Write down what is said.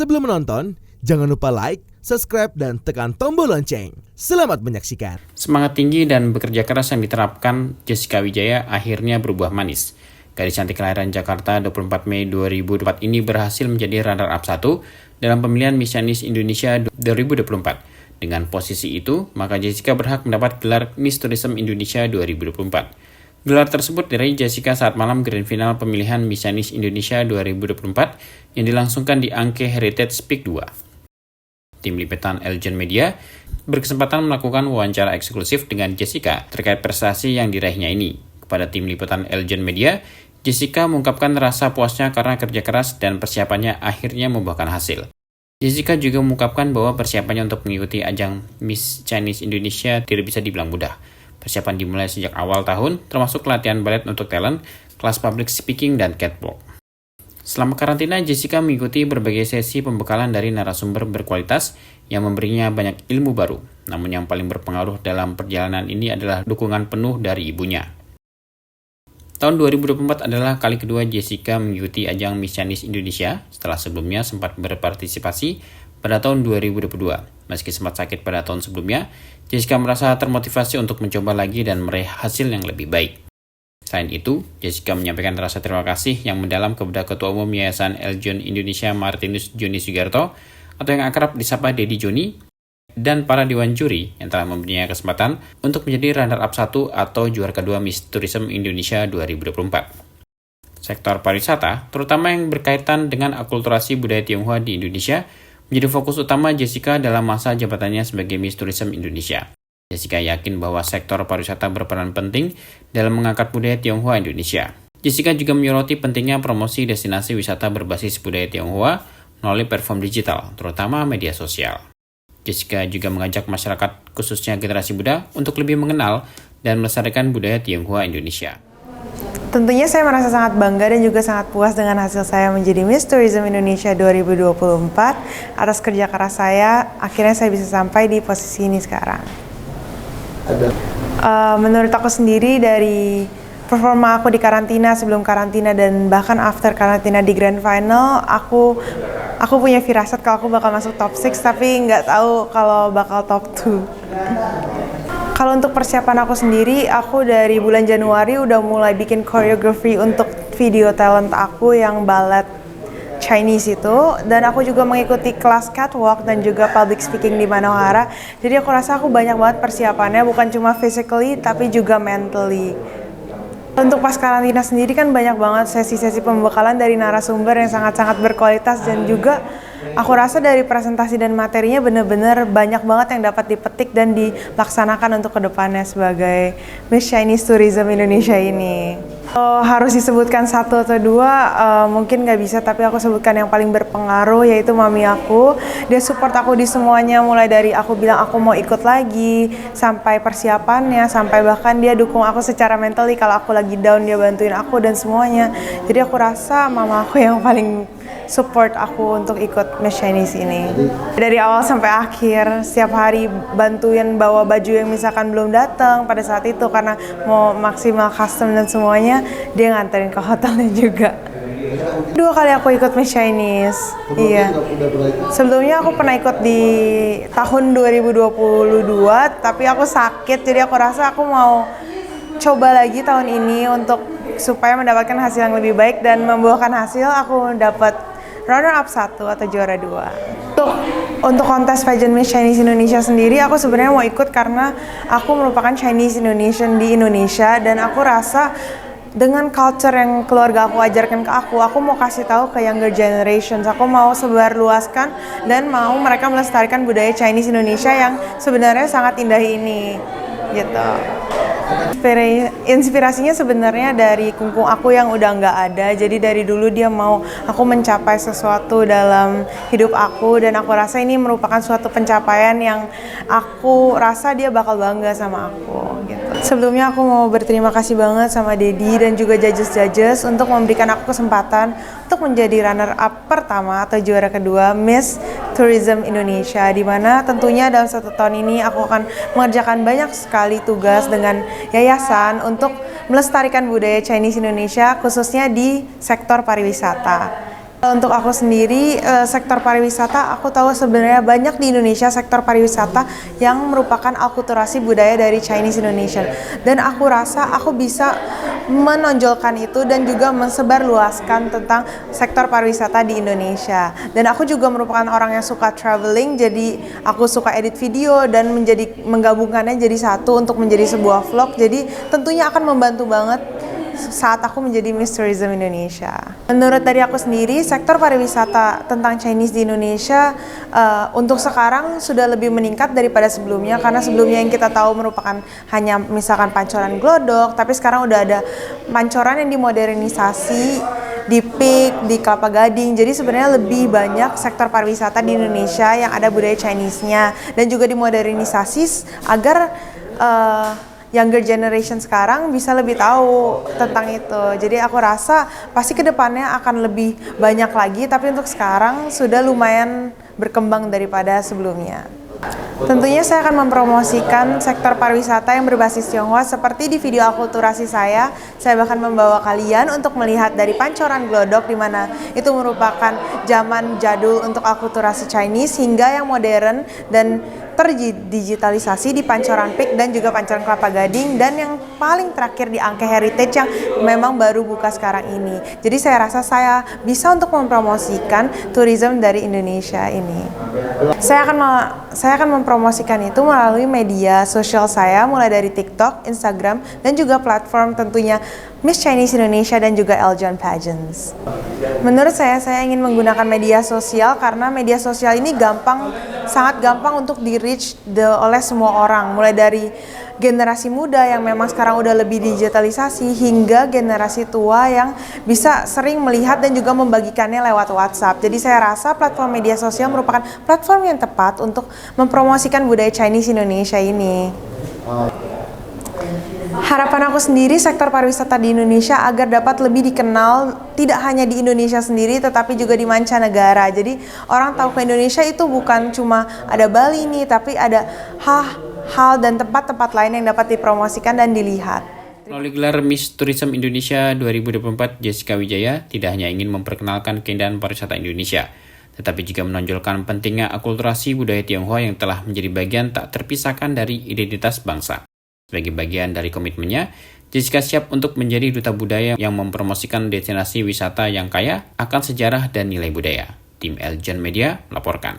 Sebelum menonton, jangan lupa like, subscribe, dan tekan tombol lonceng. Selamat menyaksikan. Semangat tinggi dan bekerja keras yang diterapkan Jessica Wijaya akhirnya berbuah manis. Gadis cantik kelahiran Jakarta 24 Mei 2004 ini berhasil menjadi runner-up 1 dalam pemilihan Miss Chinese Indonesia 2024. Dengan posisi itu, maka Jessica berhak mendapat gelar Miss Tourism Indonesia 2024. Gelar tersebut diraih Jessica saat malam grand final pemilihan Miss Chinese Indonesia 2024 yang dilangsungkan di Angke Heritage Peak 2. Tim liputan Eljon Media berkesempatan melakukan wawancara eksklusif dengan Jessica terkait prestasi yang diraihnya ini. Kepada tim liputan Eljon Media, Jessica mengungkapkan rasa puasnya karena kerja keras dan persiapannya akhirnya membuahkan hasil. Jessica juga mengungkapkan bahwa persiapannya untuk mengikuti ajang Miss Chinese Indonesia tidak bisa dibilang mudah. Persiapan dimulai sejak awal tahun, termasuk latihan balet untuk talent, kelas public speaking, dan catwalk. Selama karantina, Jessica mengikuti berbagai sesi pembekalan dari narasumber berkualitas yang memberinya banyak ilmu baru. Namun yang paling berpengaruh dalam perjalanan ini adalah dukungan penuh dari ibunya. Tahun 2024 adalah kali kedua Jessica mengikuti ajang Miss Chinese Indonesia setelah sebelumnya sempat berpartisipasi pada tahun 2022. Meski sempat sakit pada tahun sebelumnya, Jessica merasa termotivasi untuk mencoba lagi dan meraih hasil yang lebih baik. Selain itu, Jessica menyampaikan rasa terima kasih yang mendalam kepada Ketua Umum Yayasan Eljon Indonesia Martinus Joni Sugiarto atau yang akrab disapa Dedi Joni, dan para dewan juri yang telah memberinya kesempatan untuk menjadi runner-up 1 atau juara kedua Miss Tourism Indonesia 2024. Sektor pariwisata, terutama yang berkaitan dengan akulturasi budaya Tionghoa di Indonesia, menjadi fokus utama Jessica dalam masa jabatannya sebagai Miss Tourism Indonesia. Jessica yakin bahwa sektor pariwisata berperan penting dalam mengangkat budaya Tionghoa Indonesia. Jessica juga menyoroti pentingnya promosi destinasi wisata berbasis budaya Tionghoa melalui platform digital, terutama media sosial. Jessica juga mengajak masyarakat, khususnya generasi muda, untuk lebih mengenal dan melestarikan budaya Tionghoa Indonesia. Tentunya saya merasa sangat bangga dan juga sangat puas dengan hasil saya menjadi Miss Tourism Indonesia 2024. Atas kerja keras saya, akhirnya saya bisa sampai di posisi ini sekarang. Menurut aku sendiri, dari performa aku di karantina, sebelum karantina, dan bahkan after karantina di grand final, aku punya firasat kalau aku bakal masuk top 6, tapi nggak tahu kalau bakal top 2. Kalau untuk persiapan aku sendiri, aku dari bulan Januari udah mulai bikin koreografi untuk video talent aku yang ballet Chinese itu, dan aku juga mengikuti kelas catwalk dan juga public speaking di Manohara. Jadi aku rasa aku banyak banget persiapannya, bukan cuma physically tapi juga mentally. Untuk pas karantina sendiri kan banyak banget sesi-sesi pembekalan dari narasumber yang sangat-sangat berkualitas, dan juga aku rasa dari presentasi dan materinya benar-benar banyak banget yang dapat dipetik dan dilaksanakan untuk kedepannya sebagai Miss Chinese Tourism Indonesia ini. Harus disebutkan satu atau dua, mungkin nggak bisa, tapi aku sebutkan yang paling berpengaruh, yaitu mami aku. Dia support aku di semuanya, mulai dari aku bilang aku mau ikut lagi, sampai persiapannya, sampai bahkan dia dukung aku secara mentally. Kalau aku lagi down, dia bantuin aku dan semuanya. Jadi aku rasa mama aku yang paling support aku untuk ikut Miss Chinese ini. Dari awal sampai akhir, setiap hari bantuin bawa baju yang misalkan belum datang pada saat itu karena mau maksimal custom dan semuanya, dia nganterin ke hotelnya juga. 2 kali aku ikut Miss Chinese. Iya. Sebelumnya aku pernah ikut di tahun 2022, tapi aku sakit, jadi aku rasa aku mau coba lagi tahun ini untuk supaya mendapatkan hasil yang lebih baik, dan membuahkan hasil aku dapat runner-up 1 atau juara 2. Untuk kontes pageant Miss Chinese Indonesia sendiri, aku sebenarnya mau ikut karena aku merupakan Chinese Indonesian di Indonesia, dan aku rasa dengan culture yang keluarga aku ajarkan ke aku mau kasih tahu ke younger generations. Aku mau sebarluaskan dan mau mereka melestarikan budaya Chinese Indonesia yang sebenarnya sangat indah ini, gitu. Inspirasinya sebenarnya dari kungkung aku yang udah nggak ada. Jadi dari dulu dia mau aku mencapai sesuatu dalam hidup aku, dan aku rasa ini merupakan suatu pencapaian yang aku rasa dia bakal bangga sama aku, gitu. Sebelumnya aku mau berterima kasih banget sama Dedi dan juga judges untuk memberikan aku kesempatan untuk menjadi runner-up pertama atau juara kedua Miss Tourism Indonesia, di mana tentunya dalam 1 tahun ini aku akan mengerjakan banyak sekali tugas dengan yayasan untuk melestarikan budaya Chinese Indonesia, khususnya di sektor pariwisata. Untuk aku sendiri, sektor pariwisata, aku tahu sebenarnya banyak di Indonesia sektor pariwisata yang merupakan akulturasi budaya dari Chinese Indonesian. Dan aku rasa aku bisa menonjolkan itu dan juga mensebarluaskan tentang sektor pariwisata di Indonesia. Dan aku juga merupakan orang yang suka traveling, jadi aku suka edit video dan menggabungkannya jadi satu untuk menjadi sebuah vlog. Jadi tentunya akan membantu banget saat aku menjadi Miss Tourism Indonesia. Menurut dari aku sendiri, sektor pariwisata tentang Chinese di Indonesia untuk sekarang sudah lebih meningkat daripada sebelumnya, karena sebelumnya yang kita tahu merupakan hanya misalkan Pancoran Glodok, tapi sekarang udah ada Pancoran yang dimodernisasi di Peak, di Kelapa Gading. Jadi sebenarnya lebih banyak sektor pariwisata di Indonesia yang ada budaya Chinese-nya dan juga dimodernisasi agar younger generation sekarang bisa lebih tahu tentang itu. Jadi aku rasa pasti kedepannya akan lebih banyak lagi, tapi untuk sekarang sudah lumayan berkembang daripada sebelumnya. Tentunya saya akan mempromosikan sektor pariwisata yang berbasis Tionghoa seperti di video akulturasi saya bahkan membawa kalian untuk melihat dari Pancoran Glodok, di mana itu merupakan zaman jadul untuk akulturasi Chinese hingga yang modern dan terdigitalisasi di Pancoran Peak dan juga Pancoran Kelapa Gading, dan yang paling terakhir di Angke Heritage yang memang baru buka sekarang ini. Jadi saya rasa saya bisa untuk mempromosikan tourism dari Indonesia ini. Saya akan mempromosikan itu melalui media sosial saya, mulai dari TikTok, Instagram, dan juga platform tentunya Miss Chinese Indonesia dan juga Eljon Pageants. Menurut saya ingin menggunakan media sosial karena media sosial ini sangat gampang untuk di-reach oleh semua orang, mulai dari generasi muda yang memang sekarang udah lebih digitalisasi hingga generasi tua yang bisa sering melihat dan juga membagikannya lewat WhatsApp. Jadi saya rasa platform media sosial merupakan platform yang tepat untuk mempromosikan budaya Chinese Indonesia ini. Harapan aku sendiri sektor pariwisata di Indonesia agar dapat lebih dikenal tidak hanya di Indonesia sendiri tetapi juga di mancanegara. Jadi orang tahu ke Indonesia itu bukan cuma ada Bali nih, tapi ada hal dan tempat-tempat lain yang dapat dipromosikan dan dilihat. Melalui gelar Miss Tourism Indonesia 2024, Jessica Wijaya tidak hanya ingin memperkenalkan keindahan pariwisata Indonesia, tetapi juga menonjolkan pentingnya akulturasi budaya Tionghoa yang telah menjadi bagian tak terpisahkan dari identitas bangsa. Sebagai bagian dari komitmennya, Jessica siap untuk menjadi duta budaya yang mempromosikan destinasi wisata yang kaya akan sejarah dan nilai budaya. Tim Eljon Media melaporkan.